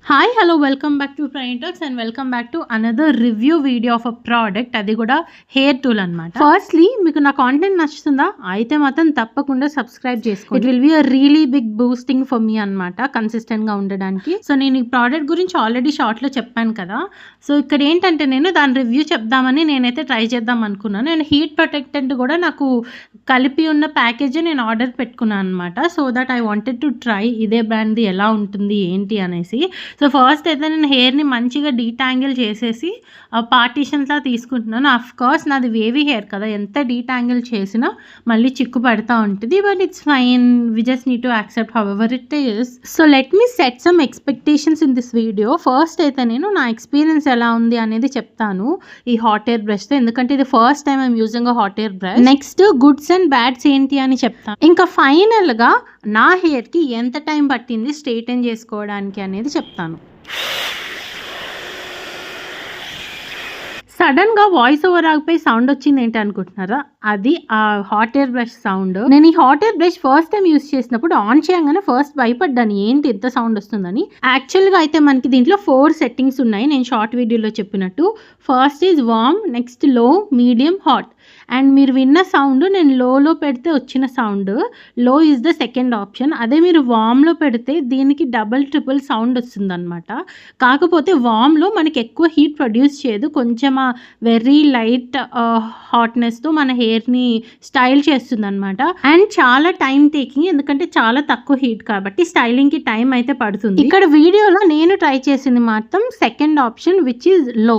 Hi hello welcome back to Printers and welcome back to another review video of a product, అది కూడా hair tool అనమాట. Firstly మీకు నా content నచ్చుతుందా అయితే మాత్రం తప్పకుండా సబ్స్క్రైబ్ చేసుకోండి. It will be a really big boosting for మీ అనమాట, కన్సిస్టెంట్ గా ఉండడానికి. సో నేను ఈ ప్రోడక్ట్ గురించి ఆల్రెడీ షార్ట్ లో చెప్పాను కదా. సో ఇక్కడ ఏంటంటే నేను దాని రివ్యూ చెప్దామని నేనైతే ట్రై చేద్దాం అనుకున్నాను. నేను హీట్ ప్రొటెక్టెంట్ కూడా నాకు కలిపి ఉన్న ప్యాకేజ్ నేను ఆర్డర్ పెట్టుకున్నాను అనమాట. So that I wanted to try ఇదే బ్రాండ్ది ఎలా ఉంటుంది ఏంటి అనేసి. సో ఫస్ట్ అయితే నేను హెయిర్ని మంచిగా డీటాంగిల్ చేసేసి పార్టీషన్స్లా తీసుకుంటున్నాను. అఫ్ కోర్స్ నాది వేవీ హెయిర్ కదా, ఎంత డీటాంగిల్ చేసినా మళ్ళీ చిక్కు పడుతూ ఉంటుంది. But it's fine, we just need to accept however it is. So let me set some expectations in this video. First అయితే నేను నా ఎక్స్పీరియన్స్ ఎలా ఉంది అనేది చెప్తాను ఈ హాట్ ఎయిర్ బ్రష్తో, ఎందుకంటే ఇది first time I'm using a hot air brush. Next goods and బ్యాడ్స్ ఏంటి అని చెప్తాను. ఇంకా ఫైనల్గా నా హెయిర్కి ఎంత టైం పట్టింది స్ట్రైటన్ చేసుకోవడానికి అనేది చెప్తాను. సడన్గా వాయిస్ ఓవర్ ఆగిపోయి సౌండ్ వచ్చింది ఏంటి అనుకుంటున్నారా? అది ఆ హాట్ ఎయిర్ బ్రష్ సౌండ్. నేను ఈ hot air brush first time use చేసినప్పుడు ఆన్ చేయగానే ఫస్ట్ భయపడ్డాను, ఏంటి ఎంత సౌండ్ వస్తుందని. యాక్చువల్గా అయితే మనకి దీంట్లో 4 సెట్టింగ్స్ ఉన్నాయి, నేను షార్ట్ వీడియోలో చెప్పినట్టు. ఫస్ట్ ఈజ్ వార్మ్, నెక్స్ట్ లో, మీడియం, హాట్. అండ్ మీరు విన్న సౌండ్ నేను లోలో పెడితే వచ్చిన సౌండ్. లో ఈజ్ ద సెకండ్ ఆప్షన్. అదే మీరు వామ్లో పెడితే దీనికి డబల్ ట్రిపుల్ సౌండ్ వస్తుంది అనమాట. కాకపోతే వామ్లో మనకి ఎక్కువ హీట్ ప్రొడ్యూస్ చేయదు, కొంచెం వెరీ లైట్ హాట్నెస్తో మన హెయిర్ని స్టైల్ చేస్తుంది అనమాట. అండ్ చాలా టైం టేకింగ్, ఎందుకంటే చాలా తక్కువ హీట్ కాబట్టి స్టైలింగ్కి టైం అయితే పడుతుంది. ఇక్కడ వీడియోలో నేను ట్రై చేసింది మాత్రం second option, which is low.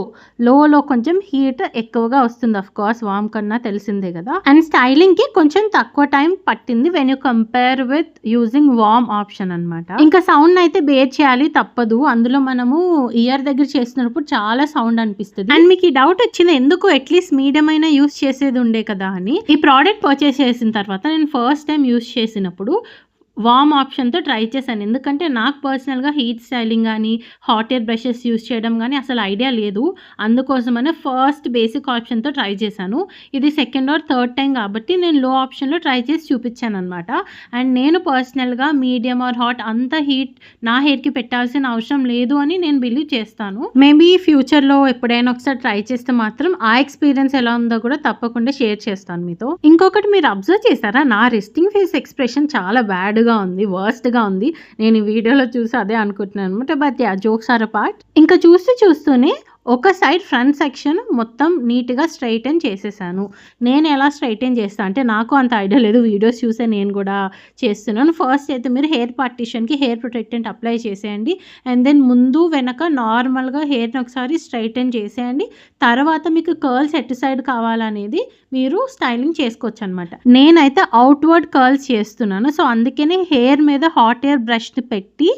లోలో కొంచెం హీట్ ఎక్కువగా వస్తుంది, అఫ్ కోర్స్ వామ్ కన్నా తెలిసిందే కదా. అండ్ స్టైలింగ్ కి కొంచెం తక్కువ టైం పట్టింది when you compare with using warm option అనమాట. ఇంకా సౌండ్ అయితే బేర్ చేయాలి, తప్పదు. అందులో మనము ఇయర్ దగ్గర చేస్తున్నప్పుడు చాలా సౌండ్ అనిపిస్తుంది. అండ్ మీకు ఈ డౌట్ వచ్చింది ఎందుకు అట్లీస్ట్ మీడియం అయినా యూస్ చేసేది ఉండే కదా అని. ఈ ప్రోడక్ట్ పర్చేస్ చేసిన తర్వాత నేను ఫస్ట్ టైం యూస్ చేసినప్పుడు వార్మ్ ఆప్షన్తో ట్రై చేశాను, ఎందుకంటే నాకు పర్సనల్గా హీట్ స్టైలింగ్ కానీ హాట్ ఎయిర్ బ్రషెస్ యూస్ చేయడం కానీ అసలు ఐడియా లేదు. అందుకోసమనే ఫస్ట్ బేసిక్ ఆప్షన్తో ట్రై చేశాను. ఇది సెకండ్ ఆర్ థర్డ్ టైం కాబట్టి నేను లో ఆప్షన్లో ట్రై చేసి చూపించాను అనమాట. అండ్ నేను పర్సనల్గా మీడియం ఆర్ హాట్ అంత హీట్ నా హెయిర్కి పెట్టాల్సిన అవసరం లేదు అని నేను బిలీవ్ చేస్తాను. మేబీ ఫ్యూచర్లో ఎప్పుడైనా ఒకసారి ట్రై చేస్తే మాత్రం ఆ ఎక్స్పీరియన్స్ ఎలా ఉందో కూడా తప్పకుండా షేర్ చేస్తాను మీతో. ఇంకొకటి మీరు అబ్జర్వ్ చేశారా, నా రెస్టింగ్ ఫేస్ ఎక్స్ప్రెషన్ చాలా బ్యాడ్గా ఉంది, వర్స్ట్ గా ఉంది. నేను ఈ వీడియోలో చూసి అదే అనుకుంటున్నాను అనమాట. But yeah, jokes are apart. ఇంకా చూస్తూనే ఒక సైడ్ ఫ్రంట్ సెక్షన్ మొత్తం నీట్గా స్ట్రైటన్ చేసేసాను. నేను ఎలా స్ట్రైటన్ చేస్తాను అంటే నాకు అంత ఐడియా లేదు, వీడియోస్ చూసే నేను కూడా చేస్తున్నాను. ఫస్ట్ అయితే మీరు హెయిర్ పార్టిషన్కి హెయిర్ ప్రొటెక్టెంట్ అప్లై చేసేయండి. అండ్ దెన్ ముందు వెనక నార్మల్గా హెయిర్ని ఒకసారి స్ట్రైటన్ చేసేయండి. తర్వాత మీకు కర్ల్స్ ఎటు సైడ్ కావాలనేది మీరు స్టైలింగ్ చేసుకోవచ్చు అనమాట. నేనైతే అవుట్వర్డ్ కర్ల్స్ చేస్తున్నాను, సో అందుకనే హెయిర్ మీద హాట్ ఎయిర్ బ్రష్ని పెట్టి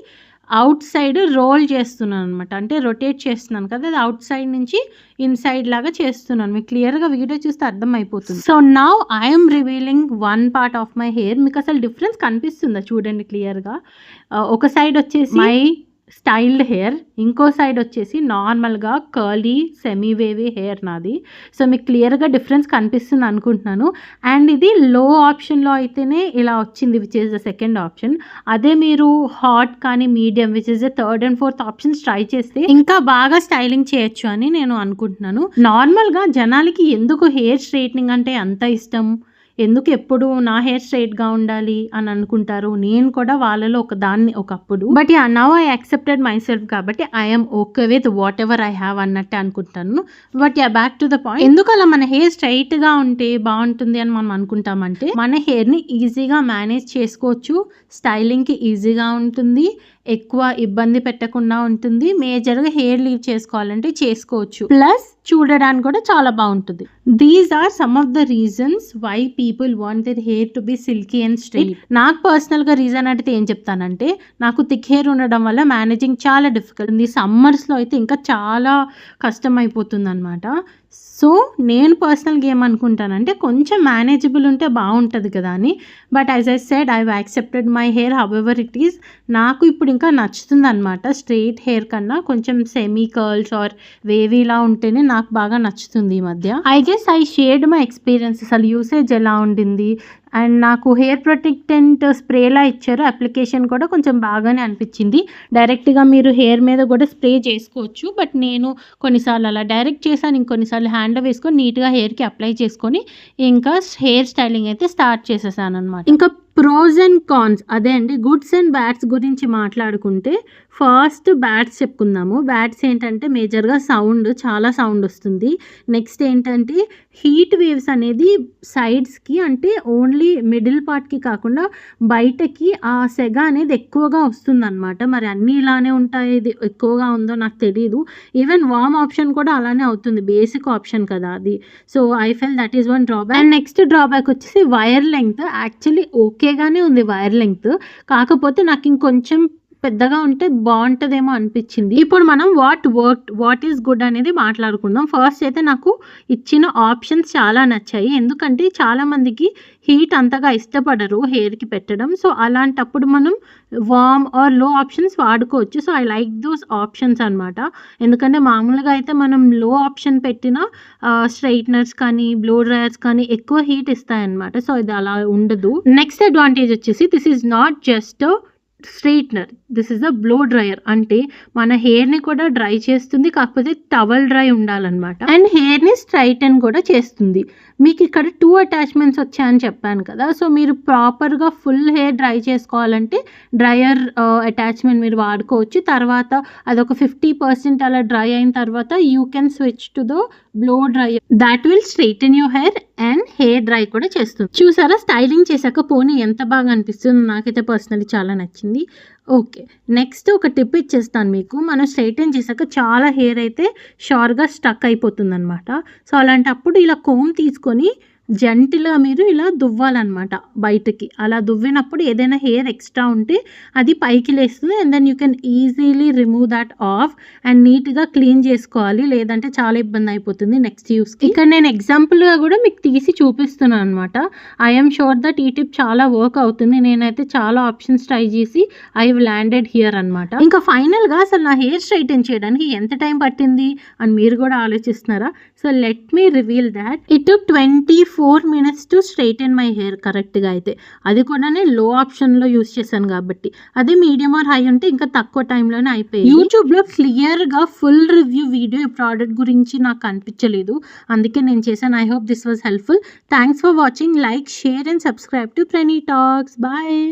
అవుట్ సైడ్ రోల్ చేస్తున్నాను అనమాట. అంటే రొటేట్ చేస్తున్నాను కదా, అది అవుట్ సైడ్ నుంచి ఇన్సైడ్ లాగా చేస్తున్నాను. మీకు క్లియర్గా వీడియో చూస్తే అర్థమైపోతుంది. So now I'm revealing one part of my hair. మీకు అసలు డిఫరెన్స్ కనిపిస్తుందా చూడండి క్లియర్గా. ఒక సైడ్ వచ్చేసి మై స్టైల్డ్ హెయిర్, ఇంకో సైడ్ వచ్చేసి నార్మల్గా కర్లీ సెమీ వేవీ హెయిర్ నాది. సో మీకు క్లియర్గా డిఫరెన్స్ కనిపిస్తుంది అనుకుంటున్నాను. అండ్ ఇది లో ఆప్షన్లో అయితేనే ఇలా వచ్చింది, which is the second option. అదే మీరు హాట్ కానీ medium, which is the third and fourth options try చేస్తే ఇంకా బాగా స్టైలింగ్ చేయొచ్చు అని నేను అనుకుంటున్నాను. నార్మల్గా జనాలకి ఎందుకు హెయిర్ స్ట్రైట్నింగ్ అంటే అంత ఇష్టం, ఎందుకు ఎప్పుడు నా హెయిర్ స్ట్రైట్గా ఉండాలి అని అనుకుంటారు. నేను కూడా వాళ్ళలో ఒకప్పుడు. But yeah, now I accepted myself కాబట్టి I'm okay with whatever I have అన్నట్టే అనుకుంటాను. But yeah, back to the point. ఎందుకు అలా మన హెయిర్ స్ట్రైట్గా ఉంటే బాగుంటుంది అని మనం అనుకుంటామంటే మన హెయిర్ని ఈజీగా మేనేజ్ చేసుకోవచ్చు, స్టైలింగ్కి ఈజీగా ఉంటుంది, ఎక్కువ ఇబ్బంది పెట్టకుండా ఉంటుంది, మేజర్గా హెయిర్ లీవ్ చేసుకోవాలంటే చేసుకోవచ్చు, ప్లస్ చూడడానికి కూడా చాలా బాగుంటుంది. These are some of the reasons why people want their hair to be silky and straight. నాకు పర్సనల్గా రీజన్ అంటే ఏం చెప్తానంటే, నాకు థిక్ హెయిర్ ఉండడం వల్ల మేనేజింగ్ చాలా డిఫికల్ట్ ఉంది. సమ్మర్స్లో అయితే ఇంకా చాలా కష్టం అయిపోతుంది అనమాట. సో నేను పర్సనల్గా ఏమనుకుంటానంటే కొంచెం మేనేజబుల్ ఉంటే బాగుంటుంది కదా అని. But as I said, I accepted my hair how ever it is. నాకు ఇప్పుడు ఇంకా నచ్చుతుంది అనమాట. స్ట్రైట్ హెయిర్ కన్నా కొంచెం సెమీ కర్ల్స్ ఆర్ వేవీలా ఉంటేనే నాకు బాగా నచ్చుతుంది ఈ మధ్య. I guess I shared my experience. అసలు యూసేజ్ ఎలా ఉండింది, అండ్ నాకు హెయిర్ ప్రొటెక్టెంట్ స్ప్రేలా ఇచ్చారు. అప్లికేషన్ కూడా కొంచెం బాగానే అనిపించింది. డైరెక్ట్గా మీరు హెయిర్ మీద కూడా స్ప్రే చేసుకోవచ్చు. బట్ నేను కొన్నిసార్లు అలా డైరెక్ట్ చేశాను, ఇంకొన్నిసార్లు హ్యాండ్లో వేసుకొని నీట్గా హెయిర్కి అప్లై చేసుకొని ఇంకా హెయిర్ స్టైలింగ్ అయితే స్టార్ట్ చేసేసాను అనమాట. ఇంకా ప్రోస్ అండ్ కాన్స్, అదే అండి గుడ్స్ అండ్ బ్యాడ్స్ గురించి మాట్లాడుకుంటే ఫస్ట్ బ్యాడ్స్ చెప్పుకుందాము. బ్యాడ్స్ ఏంటంటే మేజర్గా సౌండ్, చాలా సౌండ్ వస్తుంది. నెక్స్ట్ ఏంటంటే హీట్ వేవ్స్ అనేది సైడ్స్కి, అంటే ఓన్లీ మిడిల్ పార్ట్కి కాకుండా బయటకి ఆ సెగ అనేది ఎక్కువగా వస్తుందన్నమాట. మరి అన్నీ ఇలానే ఉంటాయి, ఇది ఎక్కువగా ఉందో నాకు తెలియదు. ఈవెన్ వార్మ్ ఆప్షన్ కూడా అలానే అవుతుంది, బేసిక్ ఆప్షన్ కదా అది. So I feel that is one drawback. And next drawback వచ్చేసి వైర్ లెంగ్త్. యాక్చువల్లీ ఓకేగానే ఉంది వైర్ లెంగ్త్, కాకపోతే నాకు ఇంకొంచెం పెద్దగా ఉంటే బాగుంటుందేమో అనిపించింది. ఇప్పుడు మనం వాట్ ఈస్ గుడ్ అనేది మాట్లాడుకుందాం. ఫస్ట్ అయితే నాకు ఇచ్చిన ఆప్షన్స్ చాలా నచ్చాయి, ఎందుకంటే చాలామందికి హీట్ అంతగా ఇష్టపడరు హెయిర్కి పెట్టడం. సో అలాంటప్పుడు మనం వార్మ్ ఆర్ లో ఆప్షన్స్ వాడుకోవచ్చు. So I like those options అనమాట. ఎందుకంటే మామూలుగా అయితే మనం లో ఆప్షన్ పెట్టిన స్ట్రైట్నర్స్ కానీ బ్లో డ్రైయర్స్ కానీ ఎక్కువ హీట్ ఇస్తాయన్నమాట. సో ఇది అలా ఉండదు. నెక్స్ట్ అడ్వాంటేజ్ వచ్చేసి this is not just straightener, this is a blow dryer. అంటే మన హెయిర్ని కూడా డ్రై చేస్తుంది, కాకపోతే టవల్ డ్రై ఉండాలన్నమాట. అండ్ హెయిర్ని స్ట్రైటన్ కూడా చేస్తుంది. మీకు ఇక్కడ 2 అటాచ్మెంట్స్ వచ్చాయని చెప్పాను కదా. సో మీరు ప్రాపర్గా ఫుల్ హెయిర్ డ్రై చేసుకోవాలంటే డ్రయర్ అటాచ్మెంట్ మీరు వాడుకోవచ్చు. తర్వాత అదొక 50% అలా డ్రై అయిన తర్వాత you can switch to the blow dryer, that will straighten your hair and hair dry కూడా చేస్తుంది. చూసారా స్టైలింగ్ చేశాక పోనీ ఎంత బాగా అనిపిస్తుంది, నాకైతే పర్సనలీ చాలా నచ్చింది. ఓకే, నెక్స్ట్ ఒక టిప్ ఇచ్చేస్తాను మీకు. మనం స్ట్రైటన్ చేశాక చాలా హెయిర్ అయితే షార్ట్గా స్టక్ అయిపోతుంది అనమాట. సో అలాంటప్పుడు ఇలా కోమ్ తీసుకొని జెంటిల్గా మీరు ఇలా దువ్వాలన్నమాట బయటకి. అలా దువ్వినప్పుడు ఏదైనా హెయిర్ ఎక్స్ట్రా ఉంటే అది పైకి లేస్తుంది. And then you can easily remove that off and నీట్గా క్లీన్ చేసుకోవాలి, లేదంటే చాలా ఇబ్బంది అయిపోతుంది నెక్స్ట్ యూస్కి. ఇక్కడ నేను ఎగ్జాంపుల్గా కూడా మీకు తీసి చూపిస్తున్నాను అనమాట. ఐఎమ్ షూర్ దట్ ఈ టిప్ చాలా వర్క్ అవుతుంది. నేనైతే చాలా ఆప్షన్స్ ట్రై చేసి ఐ ల్యాండెడ్ హియర్ అనమాట. ఇంకా ఫైనల్గా అసలు నా హెయిర్ స్ట్రైటన్ చేయడానికి ఎంత టైం పట్టింది అని మీరు కూడా ఆలోచిస్తున్నారా? So let me reveal that it took 24 minutes to straighten my hair కరెక్ట్గా అయితే. అది కూడా నేను లో ఆప్షన్లో యూస్ చేశాను కాబట్టి. అదే మీడియం ఆర్ హై ఉంటే ఇంకా తక్కువ టైంలోనే అయిపోయింది. యూట్యూబ్లో క్లియర్గా ఫుల్ రివ్యూ వీడియో ఈ ప్రోడక్ట్ గురించి నాకు కనిపించలేదు, అందుకే నేను చేశాను. I hope this was helpful. Thanks for watching. Like, share and subscribe to Prani talks. Bye.